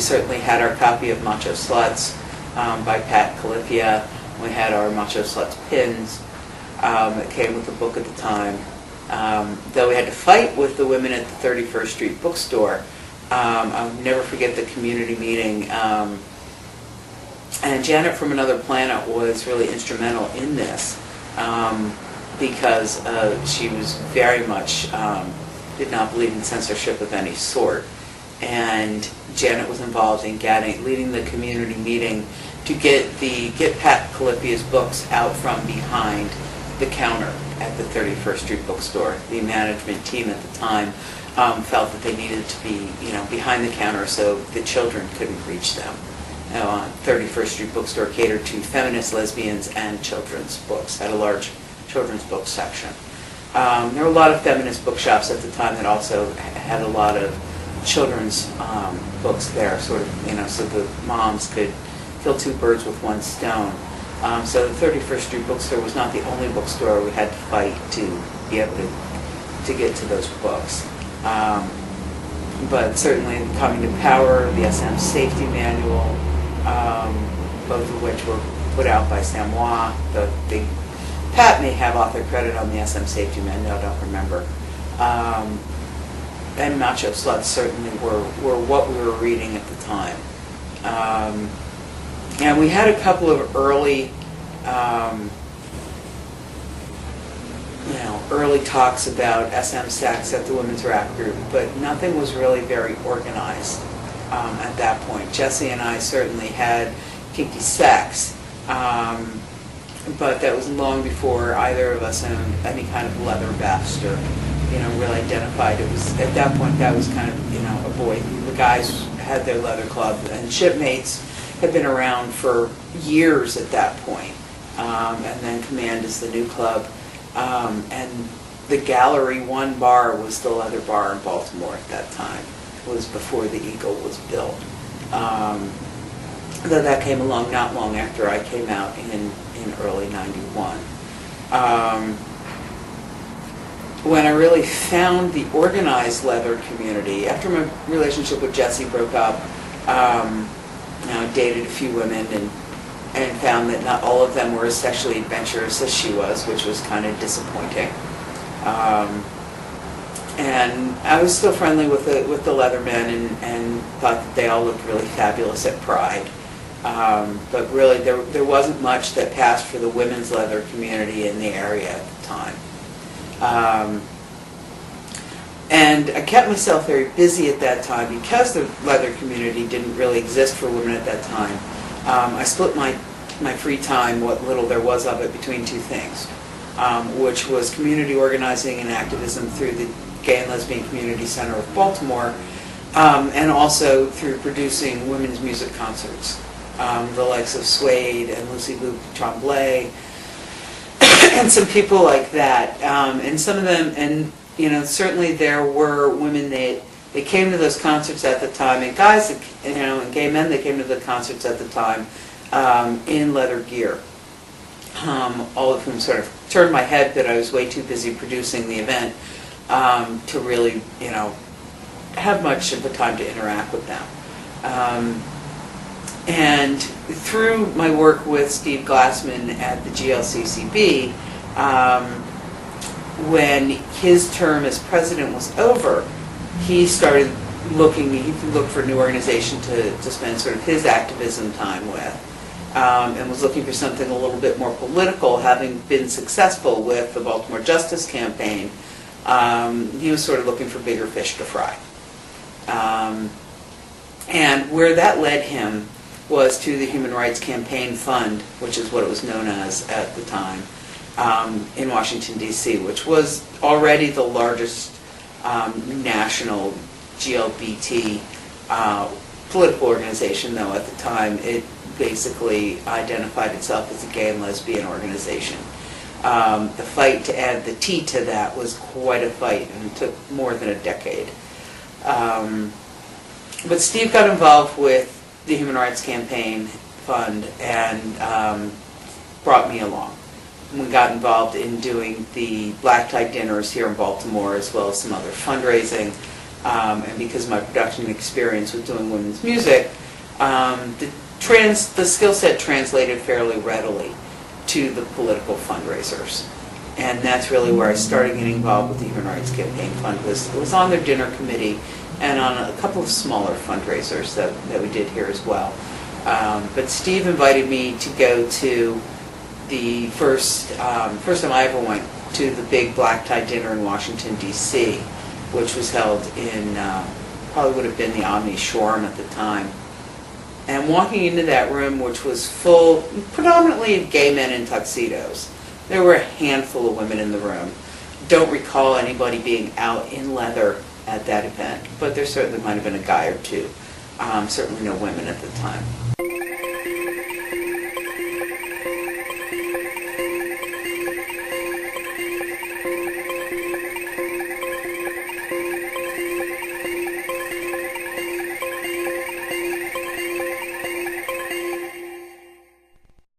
We certainly had our copy of Macho Sluts by Pat Califia. We had our Macho Sluts pins that came with the book at the time. Though we had to fight with the women at the 31st Street bookstore. I'll never forget the community meeting. And Janet from Another Planet was really instrumental in this because she was very much, did not believe in censorship of any sort. And Janet was involved in leading the community meeting to get Pat Califia's books out from behind the counter at the 31st Street bookstore. The management team at the time felt that they needed to be, behind the counter so the children couldn't reach them. 31st Street bookstore catered to feminist, lesbians, and children's books. Had a large children's book section. There were a lot of feminist bookshops at the time that also had a lot of children's books there, sort of, so the moms could kill two birds with one stone. So the 31st Street bookstore was not the only bookstore we had to fight to be able to get to those books. But certainly Coming to Power, the SM Safety Manual, both of which were put out by Samoa. Pat may have author credit on the SM Safety Manual, I don't remember. And Macho Sluts certainly were what we were reading at the time. And we had a couple of early early talks about SM sex at the Women's Rap Group, but nothing was really very organized at that point. Jesse and I certainly had kinky sex, but that was long before either of us owned any kind of leather vest or, really identified. It was, at that point, that was kind of, a boy. The guys had their leather club, and Shipmates had been around for years at that point. And then Command is the new club. And the Gallery 1 bar was the leather bar in Baltimore at that time. It was before the Eagle was built. Though that came along not long after I came out in early '91. When I really found the organized leather community, after my relationship with Jesse broke up, I dated a few women and found that not all of them were as sexually adventurous as she was, which was kind of disappointing. And I was still friendly with the Leathermen and thought that they all looked really fabulous at Pride. But really, there wasn't much that passed for the women's leather community in the area at the time. And I kept myself very busy at that time because the leather community didn't really exist for women at that time. I split my free time, what little there was of it, between two things, which was community organizing and activism through the Gay and Lesbian Community Center of Baltimore, and also through producing women's music concerts. The likes of Suede and Lucy Luke Tremblay, and some people like that. And some of them, and certainly there were women that came to those concerts at the time, and guys, and gay men that came to the concerts at the time in leather gear. All of whom sort of turned my head that I was way too busy producing the event to really, have much of the time to interact with them. And through my work with Steve Glassman at the GLCCB, when his term as president was over, he started looking for a new organization to spend sort of his activism time with, and was looking for something a little bit more political, having been successful with the Baltimore Justice Campaign. He was sort of looking for bigger fish to fry. And where that led him was to the Human Rights Campaign Fund, which is what it was known as at the time, in Washington, D.C., which was already the largest national GLBT political organization, though at the time it basically identified itself as a gay and lesbian organization. The fight to add the T to that was quite a fight, and it took more than a decade. But Steve got involved with the Human Rights Campaign Fund and brought me along. We got involved in doing the black tie dinners here in Baltimore, as well as some other fundraising. and because of my production experience with doing women's music, the skill set translated fairly readily to the political fundraisers. And that's really where I started getting involved with the Human Rights Campaign Fund. It was on their dinner committee and on a couple of smaller fundraisers that we did here as well. But Steve invited me to go to the first time I ever went to the big black tie dinner in Washington, D.C., which was held in, probably would have been the Omni Shoreham at the time. And walking into that room, which was full predominantly of gay men in tuxedos, there were a handful of women in the room. Don't recall anybody being out in leather at that event, but there certainly might have been a guy or two. Certainly no women at the time.